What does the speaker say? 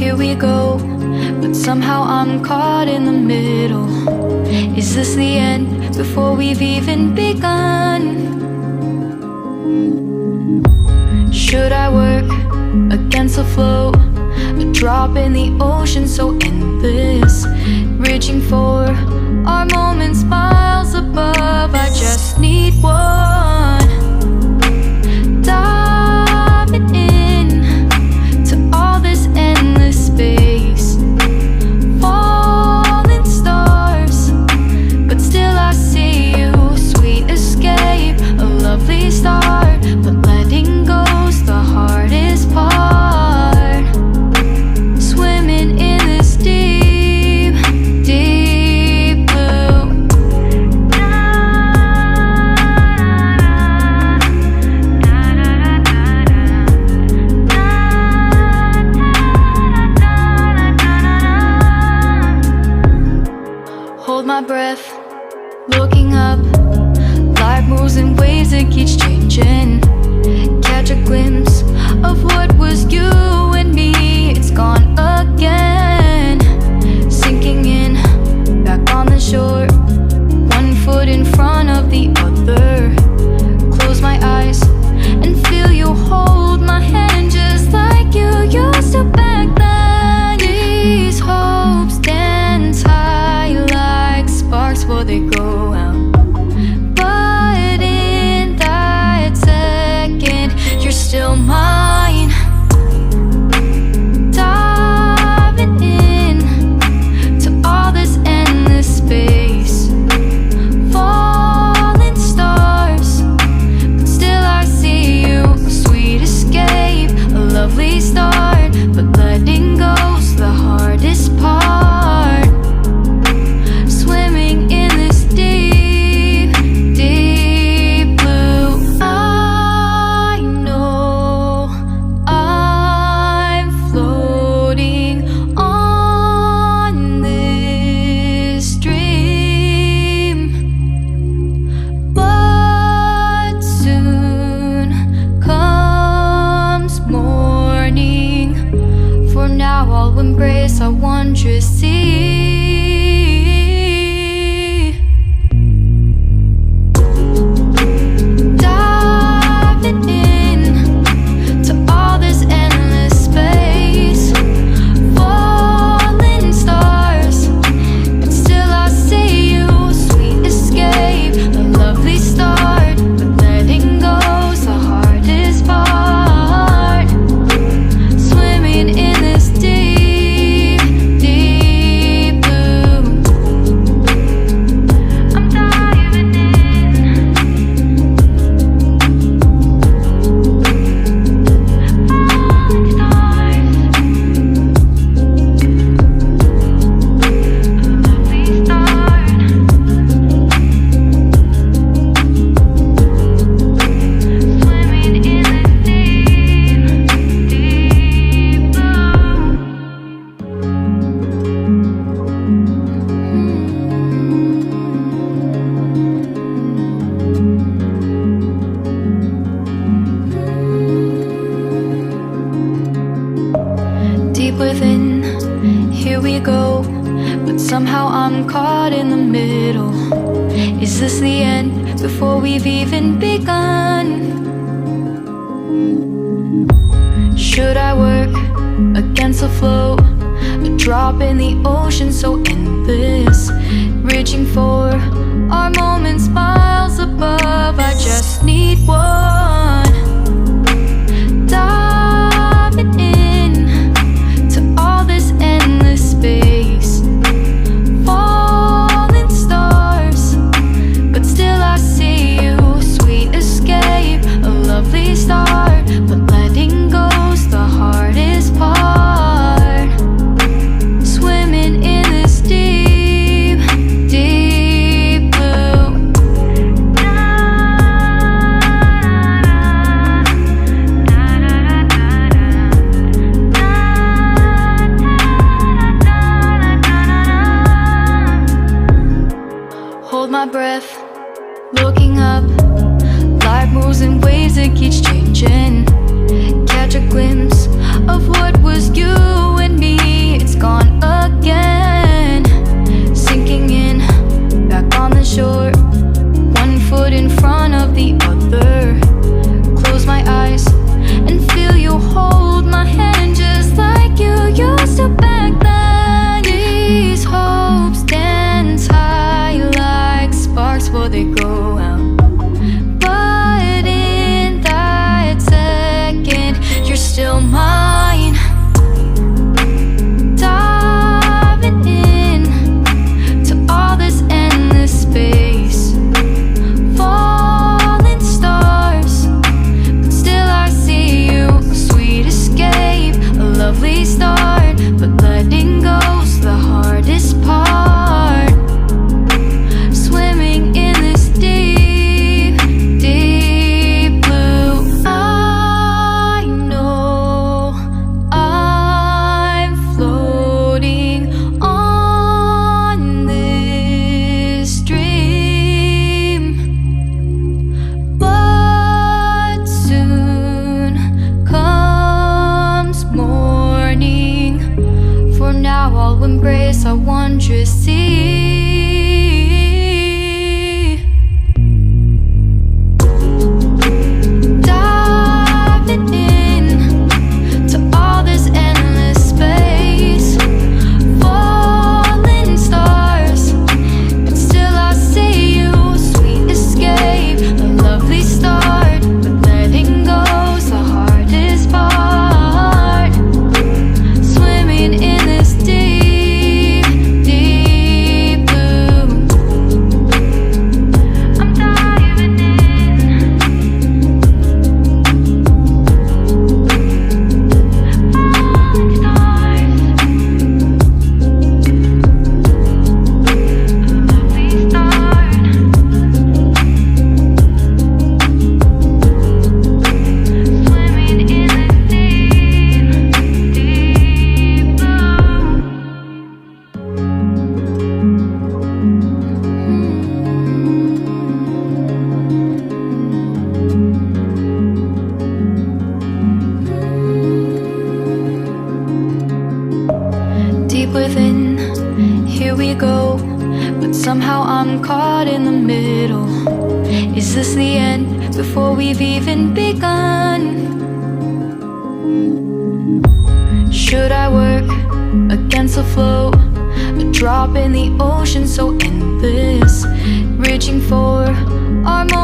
here we go, but somehow I'm caught in the middle. Is this the end before we've even begun? Should I work against the flow? A drop in the ocean so endless, reaching for our moments miles above. I just need one, diving in to all this endless space, falling stars, but still I see you. Sweet escape, a lovely start, but letting go's the hardest part. Swimming in this deep, deep blue. Hold my breath, looking up. Life moves in waves that keeps changing. Catch a glimpse of what was you and me. It's gone again, sinking in, back on the shore. One foot in front of the other. Close my eyes and feel you hold my hand just like you used to back then. These hopes dance high like sparks before they go out. But in that second, you're still mine. Diving in to all this endless space, falling stars, but still I see you. Sweet escape, a lovely start, but letting go's the hardest part. Swimming in this deep, deep blue. I know I'm floating on this dream, but soon comes morning. For now I'll embrace our wondrous sea. Diving in to all this endless space, falling stars, but still I see you. Sweet escape, a lovely start, but letting go's the hardest part. Swimming in this deep, deep blue. I'm diving in. Falling stars, lovely start. Swimming in this deep, deep blue. Deep within, here we go, but somehow I'm caught in the middle. Is this the end before we've even begun? Should I work against the flow? A drop in the ocean so endless, reaching for our moments miles above. I just need one, diving in to all this endless space, falling stars, but still I see you. Sweet escape, a lovely start, but letting go's the hardest part. Swimming in this deep, deep blue. Hold my breath, looking up. Life moves in waves that keeps changing. Catch a glimpse of what was you and me. morning. For now I'll embrace our wondrous sea. Diving in to all this endless space, falling stars, but still I see you. Sweet escape, a lovely start, but letting go's the hardest part. Swimming in this deep, deep blue. I'm diving in. Falling stars, a lovely start. Swimming in this deep, deep blue. Deep within, here we go, but somehow I'm caught in the middle. Is this the end before we've even begun? Should I work against the flow? A drop in the ocean so endless, reaching for our moment.